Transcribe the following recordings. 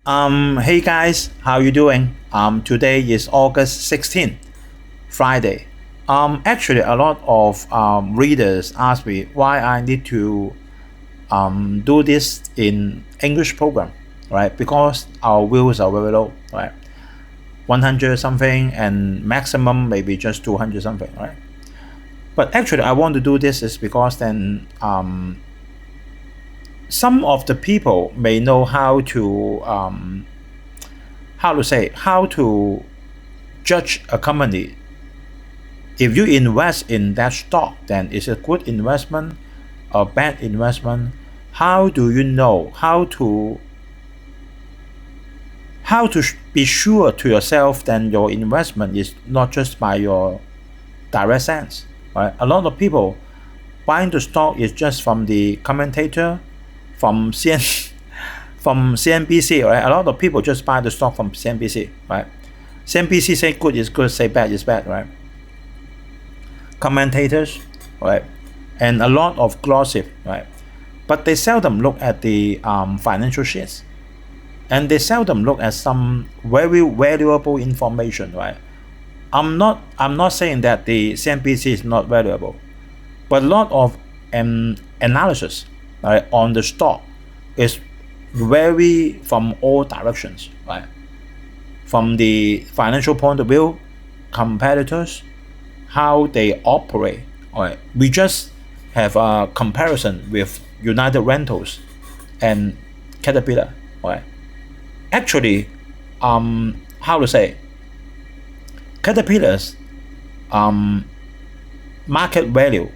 Hey guys, how you doing? Today is August 16th, Friday. Actually, a lot of readers ask me why I need to do this in English program, right? Because our views are very low, right? 100 something and maximum maybe just 200 something, right? But actually, I want to do this is because then some of the people may know how to judge a company. If you invest in that stock, then is it a good investment or bad investment? How do you know how to be sure to yourself that your investment is not just by your direct sense, right? A lot of people buying the stock is just from the commentator, from CNBC, right? A lot of people just buy the stock from CNBC, right? CNBC say good is good, say bad is bad, right? Commentators, right? And a lot of gossip, right? But they seldom look at the financial sheets, and they seldom look at some very valuable information, right? I'm not saying that the CNBC is not valuable, but a lot of analysis, right, on the stock is very from all directions, right? From the financial point of view, competitors, how they operate, right? We just have a comparison with United Rentals and Caterpillar, right? Actually, how to say, Caterpillar's market value,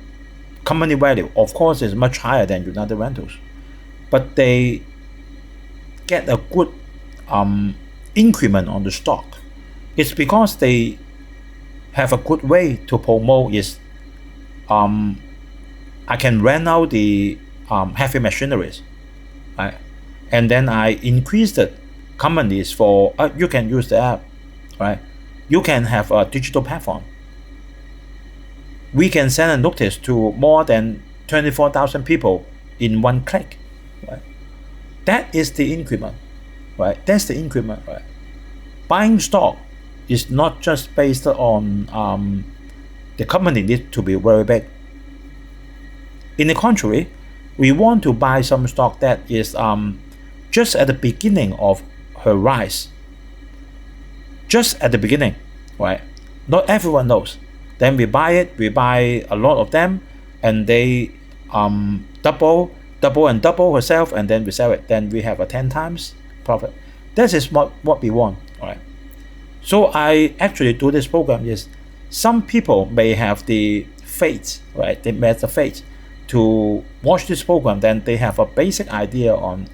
company value, of course, is much higher than United Rentals, but they get a good increment on the stock. It's because they have a good way to promote is I can rent out the heavy machineries, right? And then I increase the companies for you can use the app, right? You can have a digital platform. We can send a notice to more than 24,000 people in one click, right? That is the increment, right? That's the increment, right? Buying stock is not just based on the company needs to be very big. In the contrary, we want to buy some stock that is just at the beginning of her rise. Just at the beginning, right? Not everyone knows. Then we buy it, we buy a lot of them, and they double herself, and then we sell it. Then we have a 10 times profit. This is what we want, right? So I actually do this program is some people may have the faith, right? They may have the faith to watch this program, then they have a basic idea on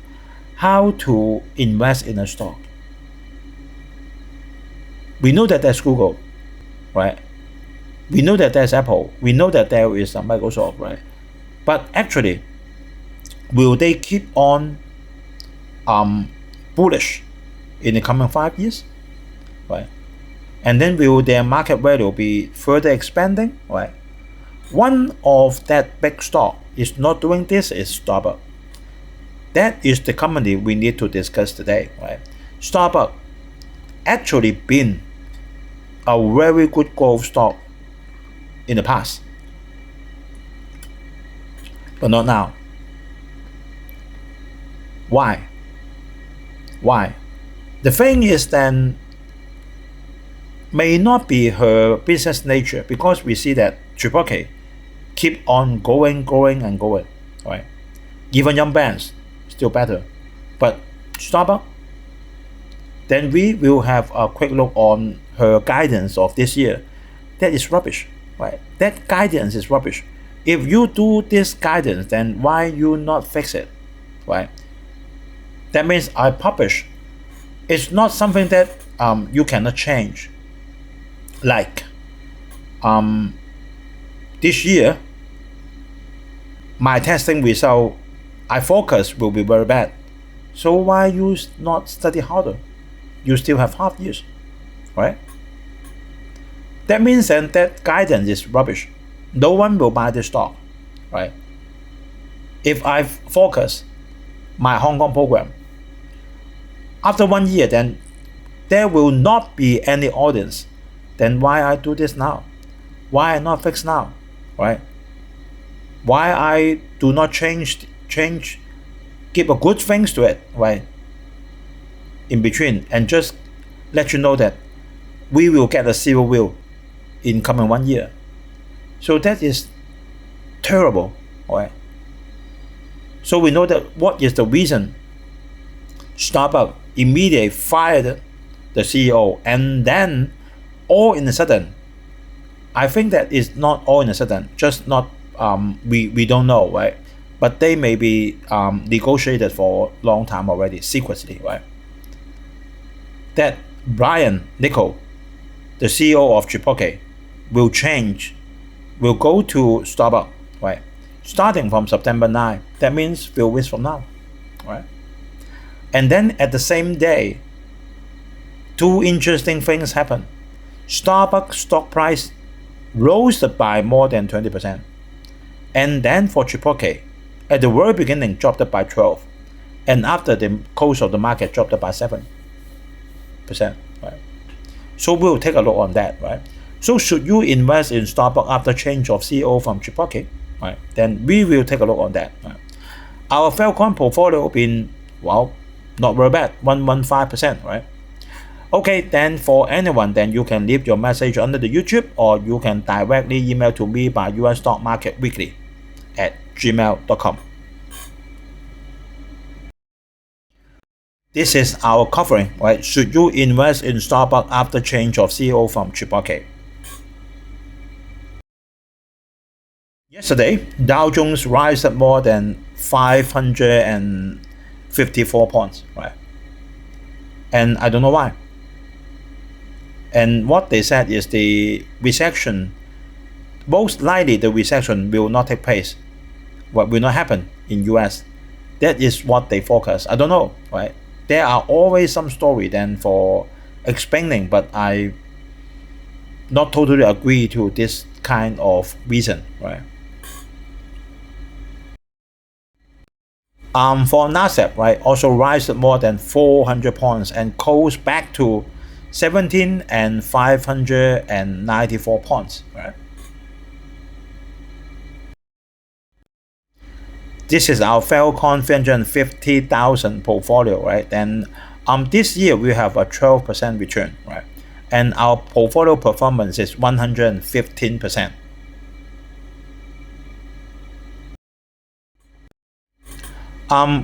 how to invest in a stock. We know that there's Google, right? We know that there's Apple. We know that there is Microsoft, right? But actually, will they keep on bullish in the coming 5 years, right? And then will their market value be further expanding, right? One of that big stock is not doing this is Starbucks. That is the company we need to discuss today, right? Starbucks actually been a very good growth stock in the past, but not now. Why? The thing is then may not be her business nature, because we see that CHIPOTLE keep on growing, right? Even Yum Brands still better, but Starbucks, then we will have a quick look on her guidance of this year. That is rubbish, right? That guidance is rubbish. If you do this guidance, then why you not fix it, right? That means I publish. It's not something that you cannot change. Like this year, my testing result, I focus will be very bad. So why you not study harder? You still have half years, right? That means then that guidance is rubbish. No one will buy the stock, right? If I focus my Hong Kong program, After 1 year, then there will not be any audience. Then why I do this now? Why I not fix now, right? Why I do not change, give a good things to it, right? In between, and just let you know that we will get a zero view in coming 1 year. So that is terrible, right? So we know that what is the reason Starbucks immediately fired the CEO, and then all in a sudden, I think that is not all in a sudden, just not we don't know, right? But they may be negotiated for a long time already, secretly, right? That Brian Niccol, the CEO of Chipotle, will go to Starbucks, right? Starting from September 9, that means a few weeks from now, right? And then at the same day, two interesting things happen. Starbucks stock price rose by more than 20%. And then for Chipotle, at the very beginning, dropped by 12%. And after the close of the market, dropped by 7%. Right? So we'll take a look on that, right? So should you invest in Starbucks after change of CEO from Chipotle? Right? Then we will take a look on that. Right? Our Falcon portfolio been, well, not very bad, 115%, right? Okay, then for anyone, then you can leave your message under the YouTube, or you can directly email to me by ustockmarketweekly@gmail.com. This is our covering, right? Should you invest in Starbucks after change of CEO from Chipotle? Yesterday, Dow Jones rose at more than 554 points, right? And I don't know why. And what they said is the recession, most likely the recession will not take place, what will not happen in US. That is what they forecast. I don't know, right? There are always some story then for explaining, but I not totally agree to this kind of reason, right? For Nasdaq, right, also rise more than 400 points and close back to 17,594 points, right? This is our Falcon 350,000 portfolio, right? And this year we have a 12% return, right? And our portfolio performance is 115%.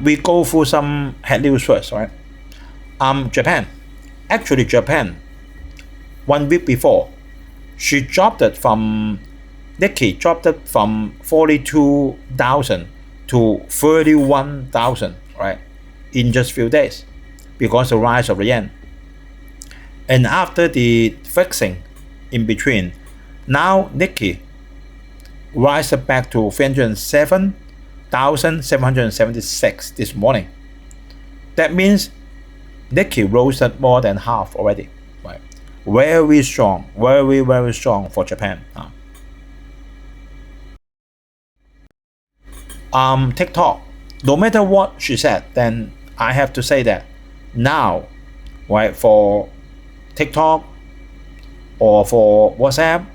We go through some head news first, right? Japan. Actually, Japan, 1 week before, she dropped it from, Nikkei dropped it from 42,000 to 31,000, right? In just few days, because of the rise of the yen. And after the fixing in between, now Nikkei rise back to 307,776 this morning. That means Nikkei rose at more than half already, right? Very strong, very strong for Japan. TikTok, no matter what she said, then I have to say that now, right, for TikTok or for WhatsApp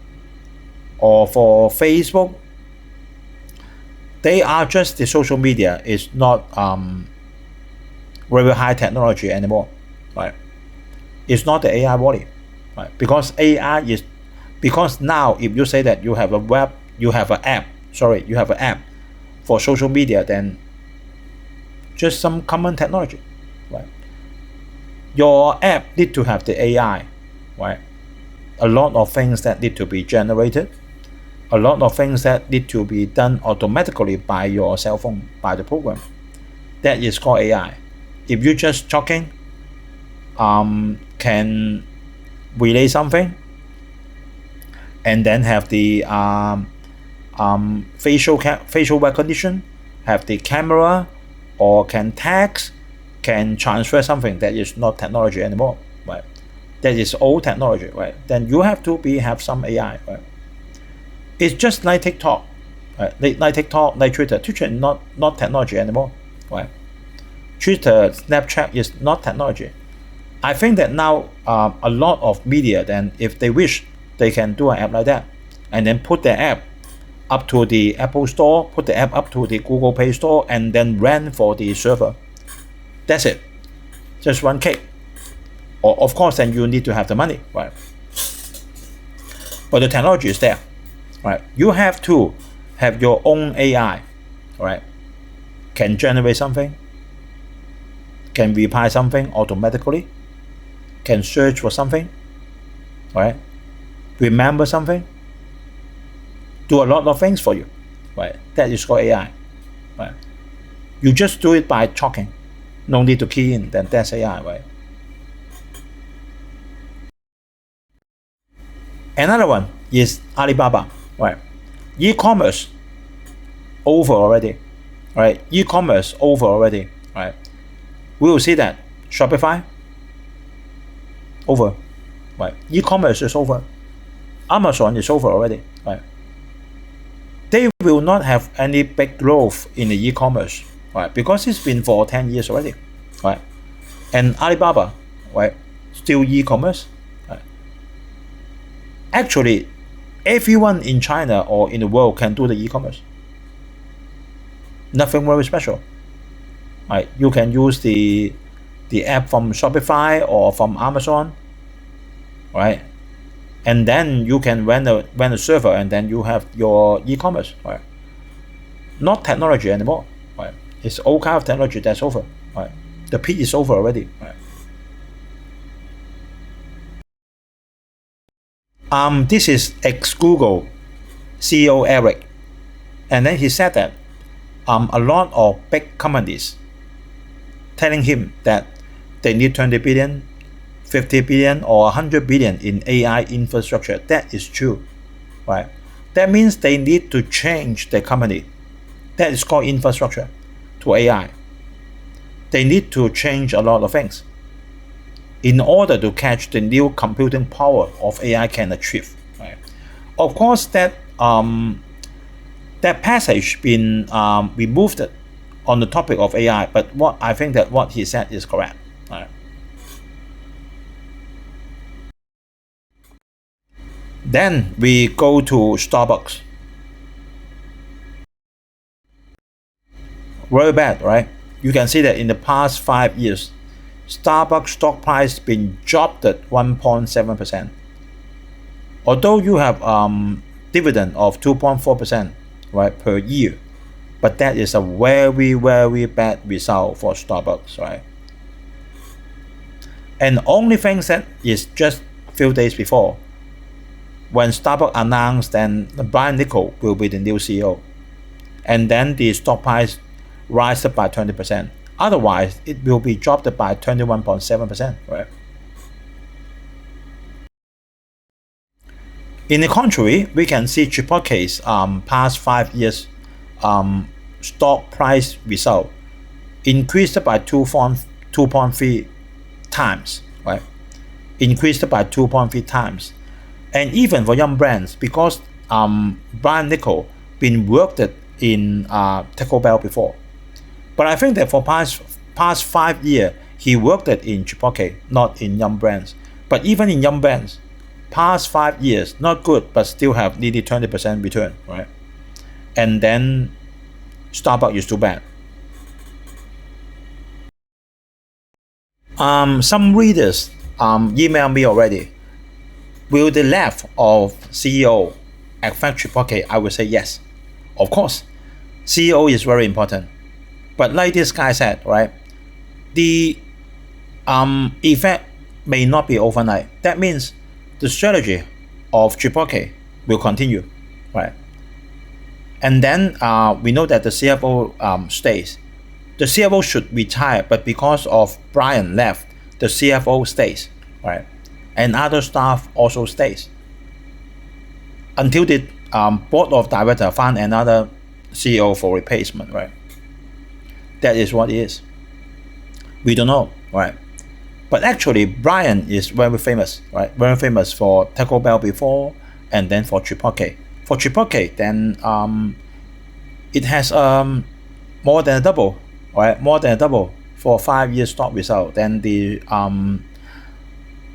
or for Facebook, they are just the social media. It's not very high technology anymore, right? It's not the AI body, right? Because AI is, because now if you say that you have a web, you have an app for social media, then just some common technology, right? Your app need to have the AI, right? A lot of things that need to be generated, a lot of things that need to be done automatically by your cell phone, by the program. That is called AI. If you just talking, can relay something, and then have the facial recognition, have the camera, or can text, can transfer something, that is not technology anymore, right? That is old technology, right? Then you have to have some AI, right? It's just like TikTok, right? Like TikTok, like Twitter. Twitter is not technology anymore, right? Twitter, Snapchat is not technology. I think that now a lot of media, then if they wish, they can do an app like that, and then put their app up to the Apple Store, put the app up to the Google Play Store, and then rent for the server. That's it. Just one click. Or of course, then you need to have the money, right? But the technology is there, right? You have to have your own AI, right? Can generate something, can reply something automatically, can search for something, right? Remember something, do a lot of things for you, right? That is called AI, right? You just do it by talking, no need to key in, then that's AI, right? Another one is Alibaba, right? E-commerce over already, right? E-commerce over already, right? We will see that Shopify over, right? E-commerce is over. Amazon is over already, right? They will not have any big growth in the e-commerce, right? Because it's been for 10 years already, right? And Alibaba, right? Still e-commerce, right? Actually, everyone in China or in the world can do the e-commerce. Nothing very special, right? You can use the app from Shopify or from Amazon, right? And then you can rent a server, and then you have your e-commerce, right? Not technology anymore, right? It's all kind of technology that's over, right? The peak is over already, right? This is ex-Google CEO Eric, and then he said that a lot of big companies telling him that they need 20 billion, 50 billion, or 100 billion in AI infrastructure. That is true, right? That means they need to change their company. That is called infrastructure to AI. They need to change a lot of things in order to catch the new computing power of AI can achieve, right? Of course, that passage been removed on the topic of AI, but what I think that what he said is correct, right? Then we go to Starbucks. Very bad, right? You can see that in the past 5 years, Starbucks stock price been dropped at 1.7%. Although you have dividend of 2.4%, right, per year, but that is a very, very bad result for Starbucks, right? And only thing that is just a few days before, when Starbucks announced then Brian Niccol will be the new CEO, and then the stock price rises by 20%. Otherwise, it will be dropped by 21.7%, right? In the contrary, we can see Chipotle's past 5 years stock price result increased by 2.3 times, right? Increased by 2.3 times. And even for Yum Brands, because Brian Niccol been worked in Taco Bell before. But I think that for past 5 years, he worked in Chipotle, not in Yum Brands. But even in Yum Brands, past 5 years, not good, but still have nearly 20% return, right? And then Starbucks is too bad. Some readers email me already. Will the left of CEO affect Chipotle? I would say yes. Of course, CEO is very important. But like this guy said, right, the effect may not be overnight. That means the strategy of Chipotle will continue, right? And then we know that the CFO stays. The CFO should retire, but because of Brian left, the CFO stays, right? And other staff also stays until the board of directors find another CEO for replacement, right? That is what it is. We don't know, right? But actually, Brian is very famous, right? Very famous for Taco Bell before, and then for Chipotle. For Chipotle, then it has more than a double, right? More than a double for 5 years stock result than the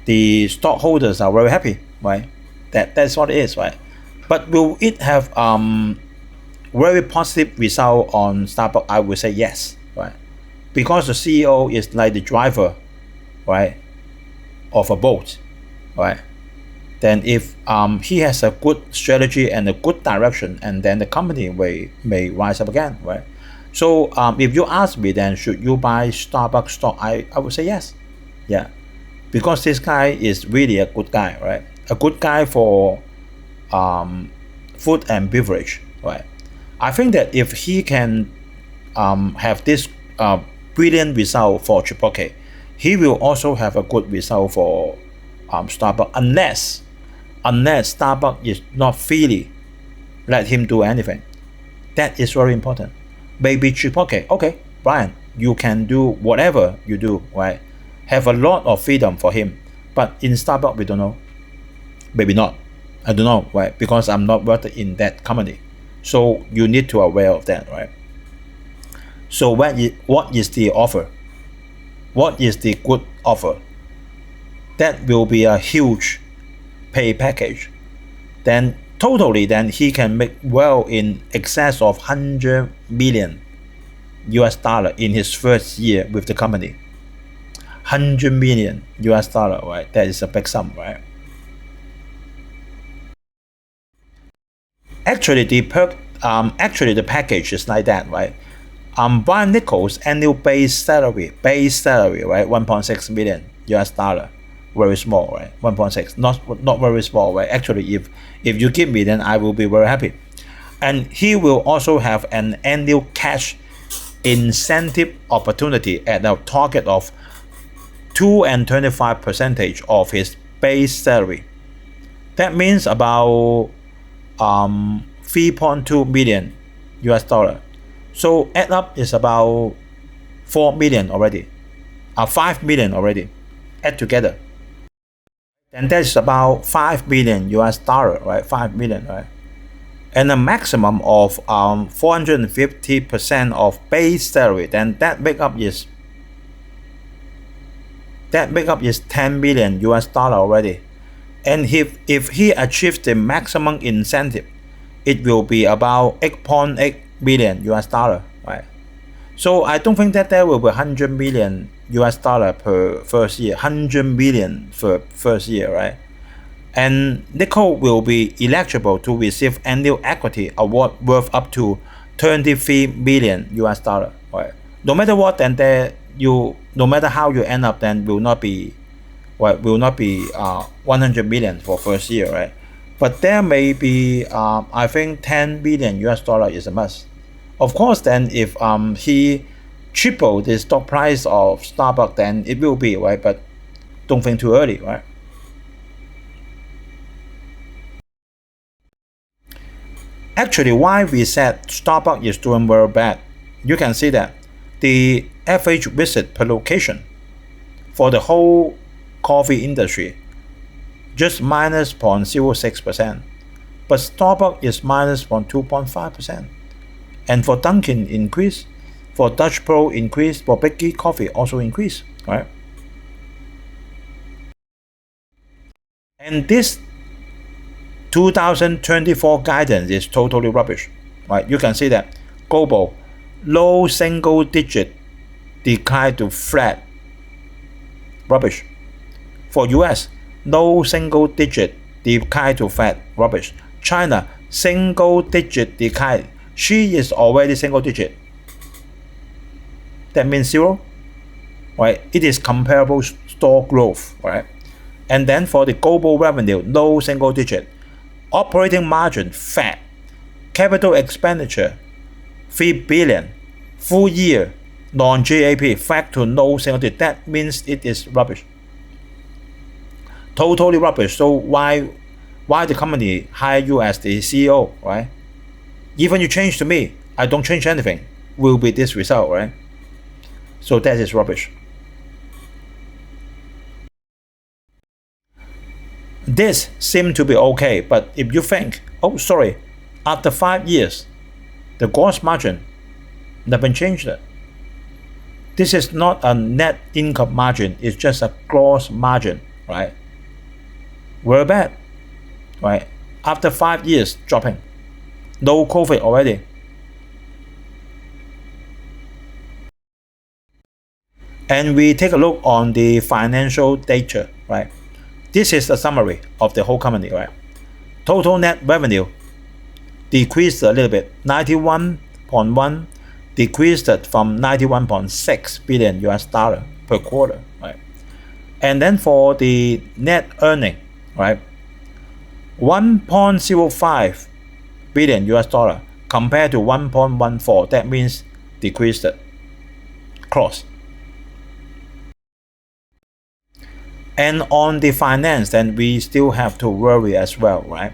the stockholders are very happy, right? That's what it is, right? But will it have very positive result on Starbucks? I would say yes, right? Because the CEO is like the driver, right, of a boat, right? Then if he has a good strategy and a good direction, and then the company may rise up again, right? So if you ask me, then should you buy Starbucks stock? I would say yes, yeah, because this guy is really a good guy, right? A good guy for food and beverage, right? I think that if he can have this brilliant result for Chipotle, he will also have a good result for Starbucks, unless Starbucks is not freely let him do anything. That is very important. Maybe Chipotle, okay, Brian, you can do whatever you do, right? Have a lot of freedom for him. But in Starbucks, we don't know. Maybe not. I don't know, right? Because I'm not working in that company. So you need to be aware of that, right? So what is the offer? What is the good offer? That will be a huge pay package. Then totally, then he can make well in excess of 100 million US dollar in his first year with the company. 100 million US dollar, right? That is a big sum, right? Actually, the package is like that, right? Brian Nichols' annual base salary, right? 1.6 million US dollar. Very small, right? 1.6, not very small, right? Actually, if you give me, then I will be very happy. And he will also have an annual cash incentive opportunity at a target of 2.25% of his base salary. That means about 3.2 million US dollar. So add up is about 4 million already, 5 million already, add together. And that's about 5 million US dollar, right? 5 million, right? And a maximum of 450% of base salary. Then that makeup is 10 million US dollar already. And if he achieves the maximum incentive, it will be about 8.8 million US dollar, right? So I don't think that there will be 100 million US dollar per first year, 100 million for first year, right? And Nichols will be eligible to receive annual equity award worth up to 23 million US dollar, right? No matter what, then no matter how you end up, then will not be 100 million for first year, right? But there may be I think 10 billion US dollar is a must. Of course, then if he triple the stock price of Starbucks, then it will be, right? But don't think too early, right? Actually, why we said Starbucks is doing very bad, you can see that the average visit per location for the whole coffee industry just minus 0.06%, but Starbucks is minus 0.2%, and for Dunkin' increase, for Dutch Pro increase, for Biggie Coffee also increase, right? And this 2024 guidance is totally rubbish, right? You can see that global low single digit decline to flat, rubbish. For US, low single digit decline to flat, rubbish. China, single digit decline. She is already single digit. That means zero, right? It is comparable store growth, right? And then for the global revenue, low single digit. Operating margin, fat. Capital expenditure, 3 billion. Full year, non-GAP, flat to low single digit. That means it is rubbish. Totally rubbish. So why the company hire you as the CEO, right? Even you change to me, I don't change anything, will be this result, right? So that is rubbish. This seems to be okay, but if you think, oh sorry, after 5 years, the gross margin never changed. This is not a net income margin, it's just a gross margin, right? Very bad, right? After 5 years dropping, no COVID already. And we take a look on the financial data, right? This is a summary of the whole company, right? Total net revenue decreased a little bit, 91.1 decreased from 91.6 billion US dollar per quarter, right? And then for the net earning, right, 1.05 billion US dollar compared to 1.14, that means decreased cross. And on the finance, then we still have to worry as well, right?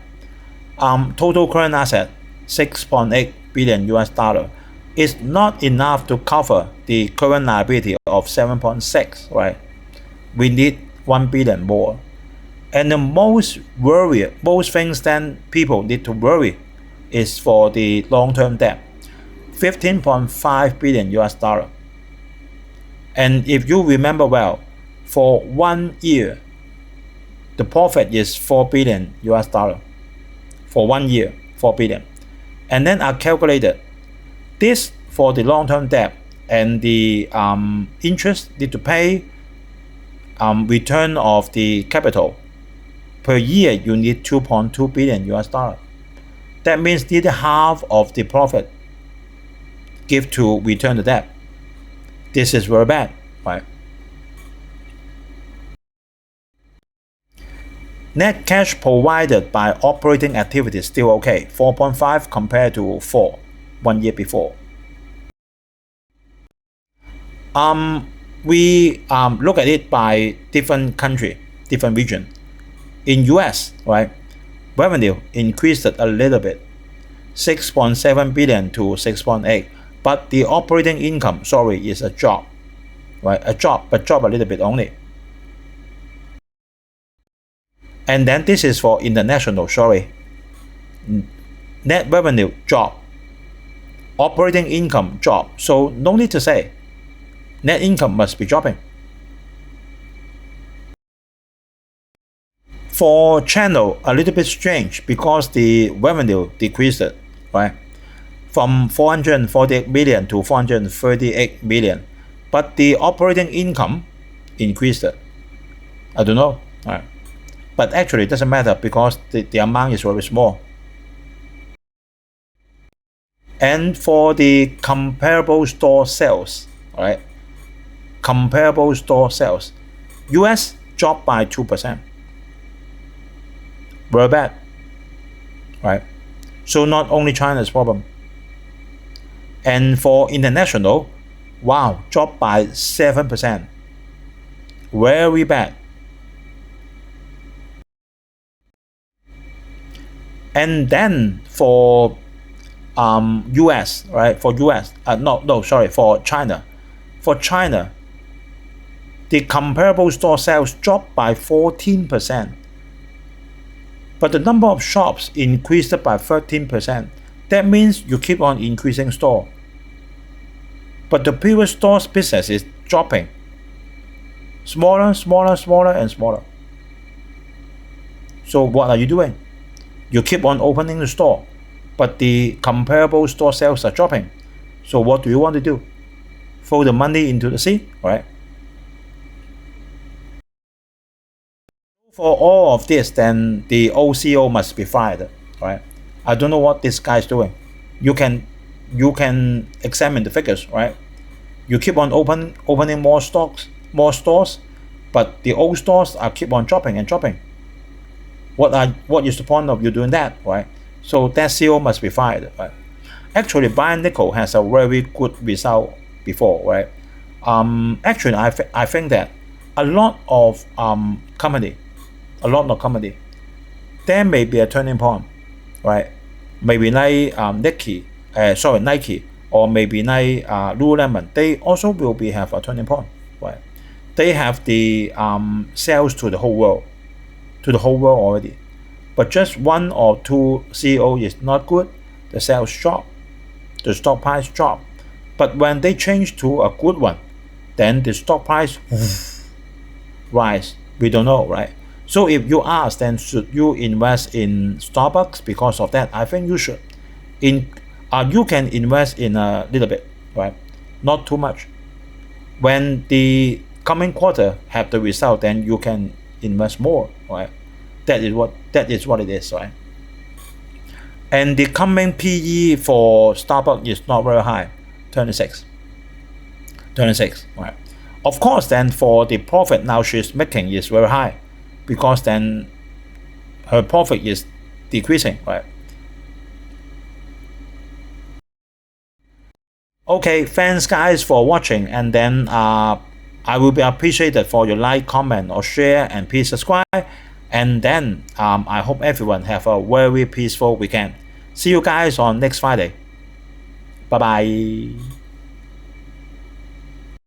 Total current asset 6.8 billion US dollar is not enough to cover the current liability of 7.6, right? We need 1 billion more. And the most things then people need to worry is for the long-term debt, 15.5 billion US dollar. And if you remember well, for 1 year, the profit is 4 billion US dollar. For 1 year, 4 billion. And then I calculated this for the long-term debt and the interest need to pay, return of the capital. Per year, you need 2.2 billion US dollar. That means need half of the profit give to return the debt. This is very bad, right? Net cash provided by operating activities still okay, 4.5 compared to 4 1 year before. We look at it by different country, different region. In US, right, revenue increased a little bit, 6.7 billion to 6.8, but the operating income, is a drop, right? A drop a little bit only. And then this is for international, net revenue drop, operating income drop, so no need to say, net income must be dropping. For channel, a little bit strange because the revenue decreased, right? From 448 million to 438 million, but the operating income increased. I don't know, right? But actually it doesn't matter because the amount is very small. And for the comparable store sales, right? Comparable store sales, US dropped by 2%. Very bad, right? So not only China's problem. And for international, wow, dropped by 7%. Very bad. And then for US, right? For US, for China. For China, the comparable store sales dropped by 14%. But the number of shops increased by 13%. That means you keep on increasing store. But the previous store's business is dropping. Smaller, and smaller. So what are you doing? You keep on opening the store, but the comparable store sales are dropping. So what do you want to do? Throw the money into the sea, right? For all of this, then the OCO must be fired, right? I don't know what this guy is doing. You can examine the figures, right? You keep on opening more stores, but the old stores are keep on dropping. What is the point of you doing that, right? So that CEO must be fired, right? Actually, Brian Nickel has a very good result before, right? Actually, I think that a lot of company, there may be a turning point, right? Maybe like Nike, or maybe like Lululemon, they also will have a turning point, right? They have the sales to the whole world, already. But just one or two CEO is not good, the sales drop, the stock price drop. But when they change to a good one, then the stock price rise, We don't know, right? So if you ask, then should you invest in Starbucks because of that? I think you should. You can invest in a little bit, right? Not too much. When the coming quarter have the result, then you can invest more, right? That is what it is, right? And the coming PE for Starbucks is not very high, 26, right? Of course, then for the profit now she's making is very high, because then her profit is decreasing, right? Okay, thanks guys for watching, and then I will be appreciated for your like, comment, or share, and please subscribe. And then I hope everyone have a very peaceful weekend. See you guys on next Friday. Bye bye.